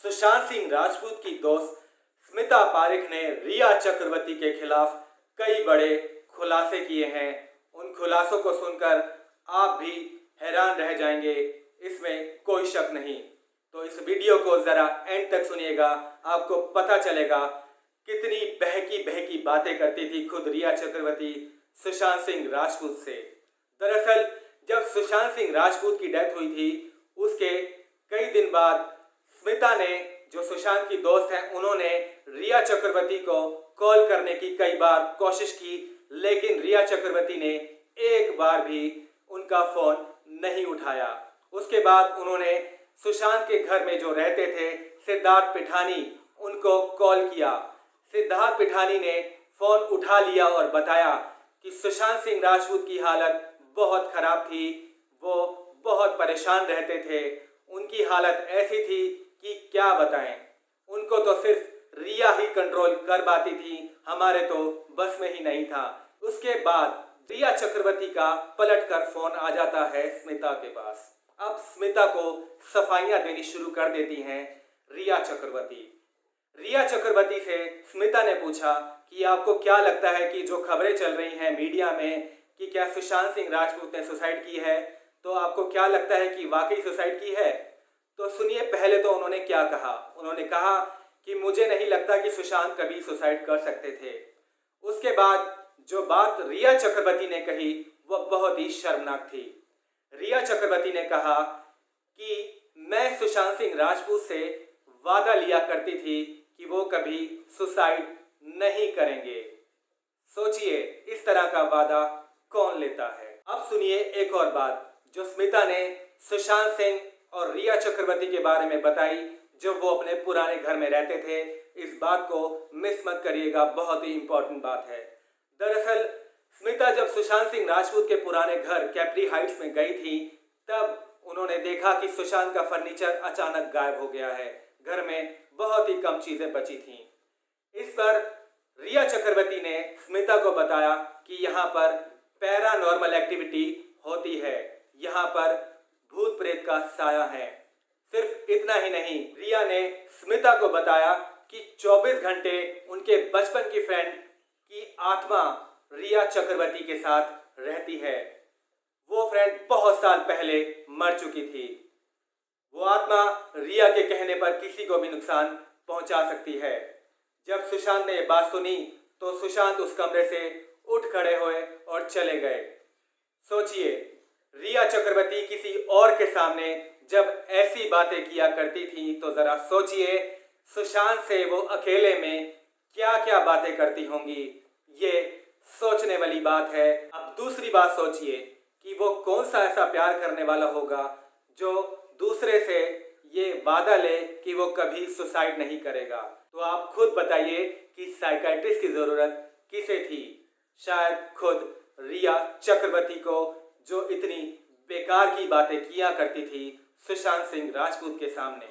सुशांत सिंह राजपूत की दोस्त स्मिता पारेख ने रिया चक्रवर्ती के खिलाफ कई बड़े खुलासे किए हैं। उन खुलासों को सुनकर आप भी हैरान रह जाएंगे, इसमें कोई शक नहीं। तो इस वीडियो को जरा एंड तक सुनिएगा, आपको पता चलेगा कितनी बहकी बहकी बातें करती थी खुद रिया चक्रवर्ती सुशांत सिंह राजपूत से। दरअसल जब सुशांत सिंह राजपूत की डेथ हुई थी, उसके कई दिन बाद स्मिता ने, जो सुशांत की दोस्त है, उन्होंने रिया चक्रवर्ती को कॉल करने की कई बार कोशिश की, लेकिन रिया चक्रवर्ती ने एक बार भी उनका फोन नहीं उठाया। उसके बाद उन्होंने सुशांत के घर में जो रहते थे सिद्धार्थ पिठानी, उनको कॉल किया। सिद्धार्थ पिठानी ने फोन उठा लिया और बताया कि सुशांत सिंह राजपूत की हालत बहुत खराब थी, वो बहुत परेशान रहते थे, उनकी हालत ऐसी थी कि क्या बताएं। उनको तो सिर्फ रिया ही कंट्रोल कर पाती थी, हमारे तो बस में ही नहीं था। उसके बाद रिया चक्रवर्ती का पलटकर फोन आ जाता है स्मिता के पास। अब स्मिता को सफाइयां देनी शुरू कर देती हैं रिया चक्रवर्ती। रिया चक्रवर्ती से स्मिता ने पूछा कि आपको क्या लगता है कि जो खबरें चल रही हैं मीडिया में कि क्या सुशांत सिंह राजपूत ने सुसाइड की है, तो आपको क्या लगता है कि वाकई सुसाइड की है? तो सुनिए पहले तो उन्होंने क्या कहा। उन्होंने कहा कि मुझे नहीं लगता कि सुशांत कभी सुसाइड कर सकते थे। उसके बाद जो बात रिया चक्रवर्ती ने कही वह बहुत ही शर्मनाक थी। रिया चक्रवर्ती ने कहा कि मैं सुशांत सिंह राजपूत से वादा लिया करती थी कि वो कभी सुसाइड नहीं करेंगे। सोचिए इस तरह का वादा कौन लेता है। अब सुनिए एक और बात जो स्मिता ने सुशांत सिंह और रिया चक्रवर्ती के बारे में बताई, जब वो अपने पुराने घर में रहते थे। इस बात को मिस मत करिएगा, बहुत ही इंपॉर्टेंट बात है। दरअसल स्मिता जब सुशांत सिंह राजपूत के पुराने घर कैप्री हाइट्स में गई थी, तब उन्होंने देखा कि सुशांत का फर्नीचर अचानक गायब हो गया है। घर में बहुत ही कम चीजें बची थीं। इस पर रिया चक्रवर्ती ने स्मिता को बताया कि यहाँ पर पैरानॉर्मल एक्टिविटी होती है, यहाँ पर भूत प्रेत का साया है। सिर्फ इतना ही नहीं, रिया ने स्मिता को बताया कि 24 घंटे उनके बचपन की फ्रेंड की आत्मा रिया चक्रवर्ती के साथ रहती है। वो फ्रेंड बहुत साल पहले मर चुकी थी। वो आत्मा रिया के कहने पर किसी को भी नुकसान पहुंचा सकती है। जब सुशांत ने ये बात सुनी तो सुशांत उस कमरे से उठ खड़े हुए और चले गए। सोचिए रिया चक्रवर्ती किसी और के सामने जब ऐसी बातें किया करती थी, तो जरा सोचिए सुशांत से वो अकेले में क्या क्या बातें करती होंगी। ये सोचने वाली बात है। अब दूसरी बात सोचिए कि वो कौन सा ऐसा प्यार करने वाला होगा जो दूसरे से ये वादा ले कि वो कभी सुसाइड नहीं करेगा। तो आप खुद बताइए कि साइकियाट्रिस्ट की जरूरत किसे थी? शायद खुद रिया चक्रवर्ती को, जो इतनी बेकार की बातें किया करती थी सुशांत सिंह राजपूत के सामने।